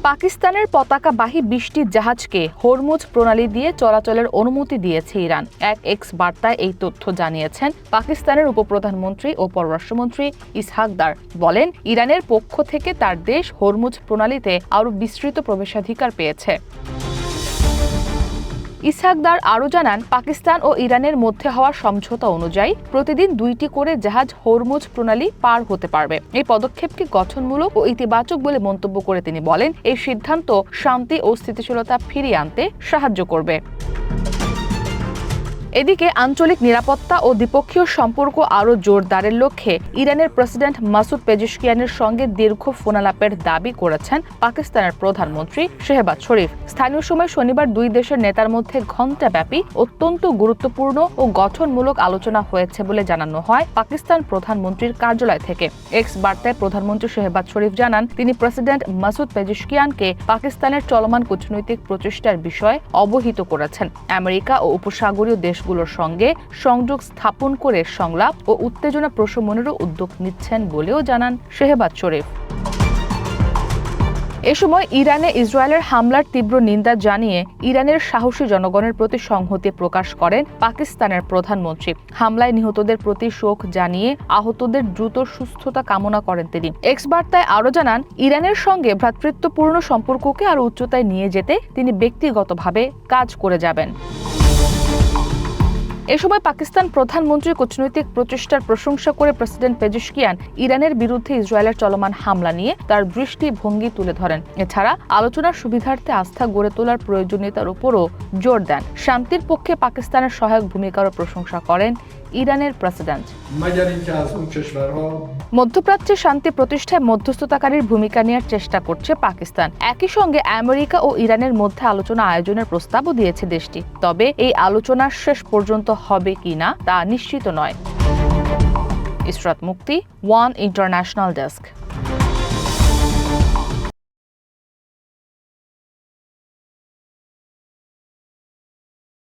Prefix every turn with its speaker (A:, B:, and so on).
A: পাকিস্তানের পতাকাবাহী ২০টি জাহাজকে হরমুজ প্রণালী দিয়ে চলাচলের অনুমতি দিয়েছে ইরান। এক এক্স বার্তায় এই তথ্য জানিয়েছেন পাকিস্তানের উপপ্রধানমন্ত্রী ও পররাষ্ট্রমন্ত্রী ইসহাক দার। বলেন, ইরানের পক্ষ থেকে তার দেশ হরমুজ প্রণালীতে আরও বিস্তৃত প্রবেশাধিকার পেয়েছে। ইসহাক দার আরও জানান, পাকিস্তান ও ইরানের মধ্যে হওয়া সমঝোতা অনুযায়ী প্রতিদিন ২টি করে জাহাজ হরমুজ প্রণালী পার হতে পারবে। এই পদক্ষেপকে গঠনমূলক ও ইতিবাচক বলে মন্তব্য করে তিনি বলেন, এই সিদ্ধান্ত শান্তি ও স্থিতিশীলতা ফিরিয়ে আনতে সাহায্য করবে। এদিকে আঞ্চলিক নিরাপত্তা ও দ্বিপক্ষীয় সম্পর্ক আরও জোরদারের লক্ষ্যে ইরানের প্রেসিডেন্ট মাসুদ পেজেশকিয়ানের সঙ্গে দীর্ঘ ফোনালাপের দাবি করেছেন পাকিস্তানের প্রধানমন্ত্রী শেহবাজ শরীফ। স্থানীয় সময় শনিবার দুই দেশের নেতার মধ্যে ঘণ্টাব্যাপী অত্যন্ত গুরুত্বপূর্ণ ও গঠনমূলক আলোচনা হয়েছে বলে জানানো হয় পাকিস্তান প্রধানমন্ত্রীর কার্যালয় থেকে। এক্স বার্তায় প্রধানমন্ত্রী শেহবাজ শরীফ জানান, তিনি প্রেসিডেন্ট মাসুদ পেজেশকিয়ানকে পাকিস্তানের চলমান কূটনৈতিক প্রচেষ্টার বিষয়ে অবহিত করেছেন। আমেরিকা ও উপসাগরীয় দেশগুলোর সঙ্গে সংযোগ স্থাপন করে সংলাপ ও উত্তেজনা প্রশমনেরও উদ্যোগ নিচ্ছেন বলেও জানান শেহবাজ শরীফ। এ সময় ইরানে ইসরায়েলের হামলার তীব্র নিন্দা জানিয়ে ইরানের সাহসী জনগণের প্রতি সংহতি প্রকাশ করেন পাকিস্তানের প্রধানমন্ত্রী। হামলায় নিহতদের প্রতি শোক জানিয়ে আহতদের দ্রুত সুস্থতা কামনা করেন তিনি। এক্স বার্তায় আরও জানান, ইরানের সঙ্গে ভ্রাতৃত্বপূর্ণ সম্পর্ককে আরও উচ্চতায় নিয়ে যেতে তিনি ব্যক্তিগতভাবে কাজ করে যাবেন। এ সময় পাকিস্তান প্রধানমন্ত্রী কূটনৈতিক প্রচেষ্টার প্রশংসা করে প্রেসিডেন্ট পেজেশকিয়ান ইরানের বিরুদ্ধে ইসরায়েলের চলমান হামলা নিয়ে তার দৃষ্টিভঙ্গি তুলে ধরেন। এছাড়া আলোচনার সুবিধার্থে আস্থা গড়ে তোলার প্রয়োজনীয়তার উপরও জোর দেন। শান্তির পক্ষে পাকিস্তানের সহায়ক ভূমিকারও প্রশংসা করেন ইরানের প্রেসিডেন্ট। মধ্যপ্রাচ্যে শান্তি প্রতিষ্ঠায় মধ্যস্থতাকারীর ভূমিকা নেওয়ার চেষ্টা করছে পাকিস্তান। একই সঙ্গে আমেরিকা ও ইরানের মধ্যে আলোচনা আয়োজনের প্রস্তাবও দিয়েছে দেশটি। তবে এই আলোচনা শেষ পর্যন্ত হবে কিনা তা নিশ্চিত নয়। ইসরাত মুক্তি, ওয়ান ইন্টারন্যাশনাল ডেস্ক।